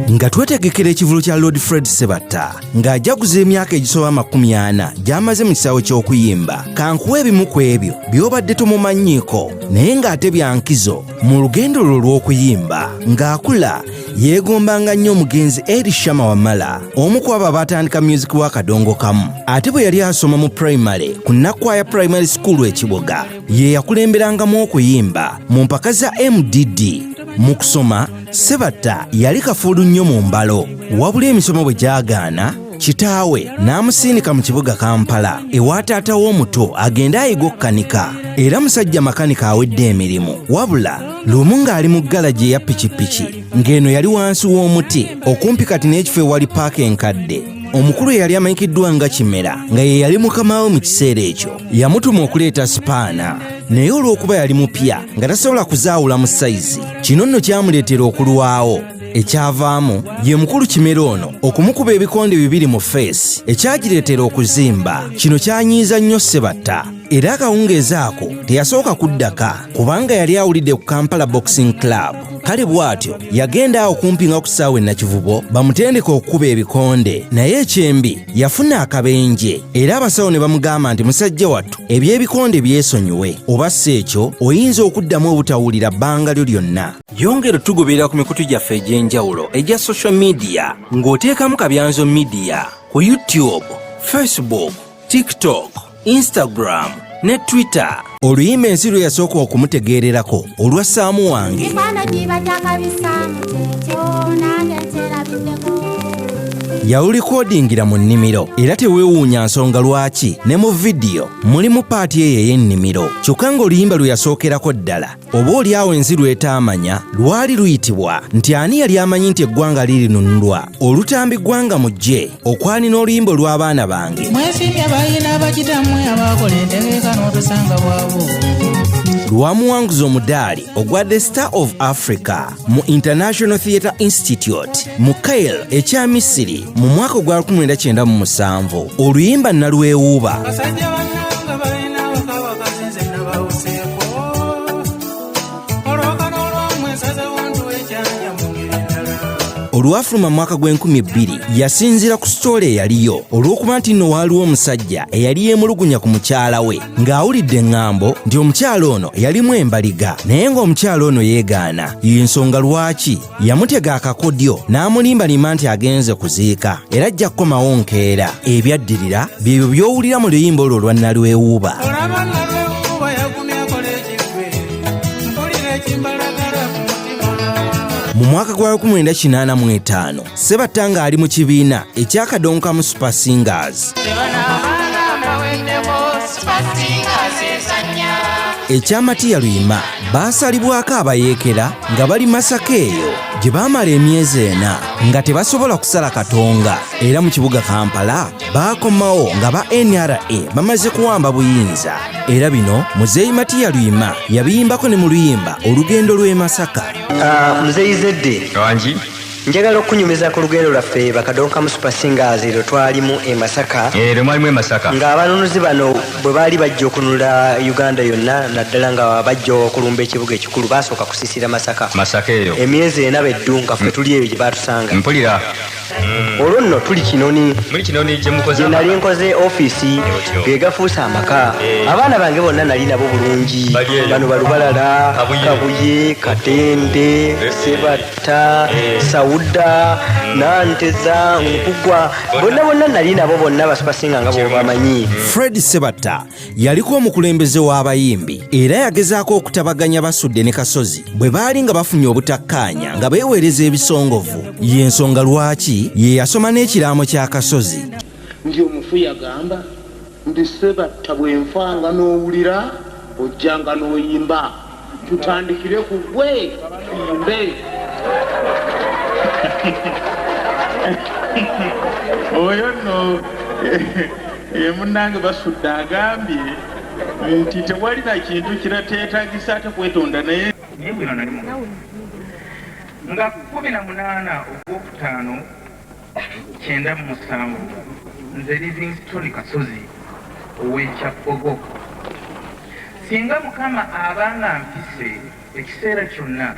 nga twetegekera ekivulu kya Lord Fred Sebatta ng'ajaguza emyaka egisoba 40 gy'amaze mu kisaawe ky'okuyimba. Kankuwa ebimu ku ebyo by'obadde tomumanyiiko naye ng'ate byankizo mu lugendo lwo lw'okuyimba. Ng'akula yeegombanga nnyo omugenzi Elishama Wamala, omu ku abo abaatandika music wa Kadongo Kamu. Ate bwe yali asoma mu primary ku Nakwaya Primary School ekiboga, ye yakulemberangamu okuyimba mu mpaka za MDD. Mu kusoma Sebatta yali kafuulu nnyo mu mbalo, wabula emisomo bwe gyagaana kitaawe n'amusindika mu kibuga Kampala ewa taata w'omuto agende ayiga okukanika. Era musajja makanika awedde emirimu, wabula lumu ng'ali mu galaji eya pikipiki ng'eno yali wansi w'omuti okumpi kati n'ekifo ewali paaka enkadde. Omukulu yali amanyikiddwa nga Kimera nga ye yali mukama we mu kiseera ekyo. Yamutuma okuleeta sipaana, naye olw'okuba yali mupya nga tasobola kuzaawula mu sayizi, kino nno kyamuleetera okulwawo. Ekyavaamu ye mukulu Kimera ono okumukuba ebikonde 2 mu feesi ekyagireetera okuzimba. Kino kyanyiiza nnyo Sebatta, era akawungeezi ako teyasooka kuddaka kubanga yali awulidde ku Kampala Boxing Club. Kale bw'atyo yagenda awo kumpi nga ku ssaawa Nakivubo bamutendeka okukuba ebikonde, naye ekyembi yafuna akabenje era abasawo ne bamugamba nti musajja wattu eby'ebikonde byesonyiwe, oba si ekyo oyinza okuddamu obutawulira bbanga lyo lyonna. Yongera tugoberera ku mikutu gyaffe egy'enjawulo egya social media ng'oteekamu Kabyanzo Media ku YouTube, Facebook, TikTok, Instagram ne Twitter. Oluyimba ensi lwe yasooka okumutegeererako olwassaamu wange. Yawulikodingira mu nnimiro era teweewuunya nsonga lwaki ne mu vidiyo mulimu paati eyo ey'ennimiro. Kyokka ng'oluyimba lwe yasookerako ddala oba oliawo ensi lwetaamanya lwali luyitibwa nti ani yali amanyi nti eggwanga lirinunulwa olutambi ggwanga mujje okwani n'oluyimba olw'abaana bange. Mwesimbye abayina abakitammwe abakola entegeka n'otusanga bwabo. Lwamuwanguza omudaali ogwa The Star of Africa mu International Theatre Institute mu Cairo ekya Misiri mu mwaka gwa 1997. Oluyimba nalwewuuba. Olwafuluma mu mwaka gw'2000 yasinzira ku sitole eyaliyo olw'okuba nti nno waaliwo omusajja eyali yeemulugunya ku mukyala we ng'awulidde eŋŋambo nti omukyala ono yalimu embaliga naye ng'omukyala ono yeegaana. Y'ensonga lwaki yamutega akakodyo n'amulimbalima nti agenze kuziika era ajja kukomawo nkeera. Ebyaddirira byebyo by'owulira mu luyimba olwo olwa Nalwewuuba. Mu mwaka gwa 1985 Sebatta ng'ali mu kibiina ekya Kadongo Kamu Super Singers eky'Amatiya Luyima baasalibwako abayeekera nga bali Masaka eyo gye baamala emyezi 4 nga tebasobola kusala katonga. Era mu kibuga Kampala baakomawo nga ba NRA bamaze kuwamba buyinza. Era bino Muzeeyi Matiya Luyima yabiyimbako ne mu luyimba Olugendo lw'e Masaka. Muzeeyi Zedde wangi njagala okunyumiza ku lugendo lwaffe Kadongo Kamu Super Singers lwe twalimu e Masaka. Mwalimu e Masaka ng'abanunuzi bano bwe baali bajja okununula Uganda yonna naddala nga bajja okulumba ekibuga ekikulu baasooka kusiisira Masaka eyo emyezi 4 beddu nga ffe tuli eyo gye baatusanga. Mpulira olwo nno tuli Kinoni gye mukoze nali nkoze ofiisi ge gafuuse amaka. Abaana bange bonna nali nabo bulungi, bano Balubalala, Kabuye, Katende, Sebatta, Sauda, Nanteza, Nkugwa, bonna nali nabo bonna basupasinga nga bw'obamanyi. Fred Sebatta yaliko omukulembeze w'abayimbi era yagezaako okutabaganya Basudde ne Kasozi bwe baali nga bafunye obutakkaanya nga beeweereza ebisongovu. Y'ensonga lwaki ye yasoma n'ekiraamo kya Kasozi. Nti omufu yagamba nti Sebatta bw'enfanga n'owulira ojjanga n'oyimba tutandikire ku gwe tuyimbe. Oyo nno ye munnange Basudde agambye nti tewali na kintu kirateetagisa ate kwetonda naye bwino nali nga 18 Ogwokutaano 97 nze Livingstone Kasozi ow'Ekyabbogo. Singa Mukama abanga mpise ekiseera kyonna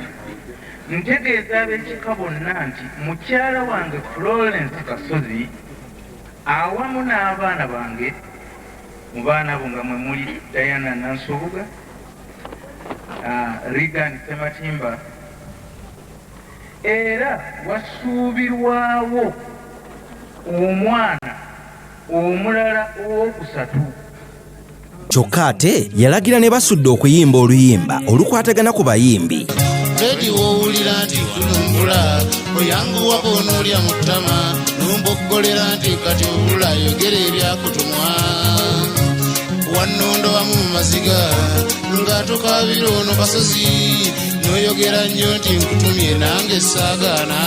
ntegeeza ab'ekika bonna nti mukyala wange Florence Kasozi awamu n'abaana bange, mu baana bo nga mwe muli Diana Nansubuga, Regan Sematimba, era wasuubirwawo omwana omulala owokusatu. Kyokka ate yalagira ne basudde okuyimba oluyimba olukwatagana ku bayimbi. Bedi wowulira nti kulumbula oyanguwako onoolya mu ttama nomboggolera nti kati obula yogera ebyakutumwa wannondo wamu mu maziga ng'atokabira ono Kasozi n'oyogera nnyo nti nkutumye nange saagaana.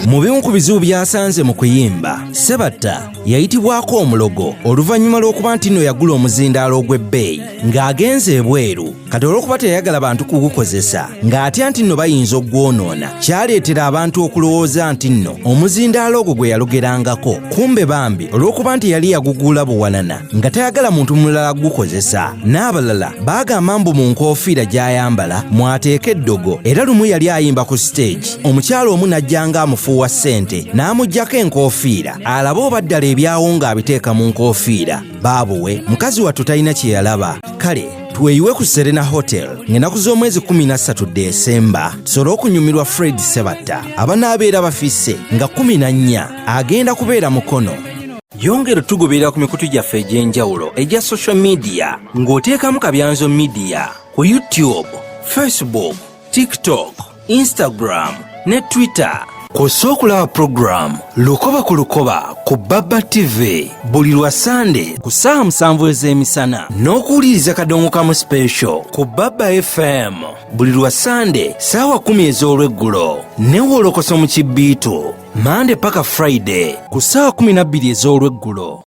Mu bimu ku bizibu byasanze mu kuyimba, Sebatta yayitibwako omulogo oluvannyuma lw'okuba nti nno yagula omuzindaalo ogw'ebbeeyi ng'agenze ebweru kati olw'okuba teyayagala bantu kugukozesa ng'atya nti nno bayinza okugwonoona, kyaleetera abantu okulowooza nti nno omuzindaalo ogwo gwe yalogerangako kumbe bambi olw'okuba nti yali yagugula buwanana nga tayagala muntu mulala gukozesa. N'abalala baagamba mbu mu nkoofiira gy'ayambala mwateeka eddogo, era lumu yali ayimba ku stage omukyala omu n'ajjanga amufuuwa ssente n'amuggyako enkoofiira alabe oba ddala ebyawo ng'abiteeka mu nkoofiira. Baabuwe mukazi wattu talina kye yalaba. Kale tweyiwe ku Serena Hotel ng'ennaku z'omwezi 13 Desemba tusobole okunyumirwa Fred Sebatta abanaabeera bafisse nga 14 agenda kubeera mukono. Yongera tugoberera ku mikutu gyaffe egy'enjawulo egya social media ng'oteekamu Kabyanzo Media ku YouTube, Facebook, TikTok, Instagram ne Twitter. Kosa okulaba program Lukoba ku Lukoba ku Baba TV buli lwa Sande ku ssaawa 7 ez'emisana n'okuwuliriza Kadongo Kamu Special ku Baba FM buli lwa Sande ssaawa 10 ez'olweggulo ne Wolokoso mu Kibbiitu Mande paka Friday ku ssaawa 12 ez'olweggulo.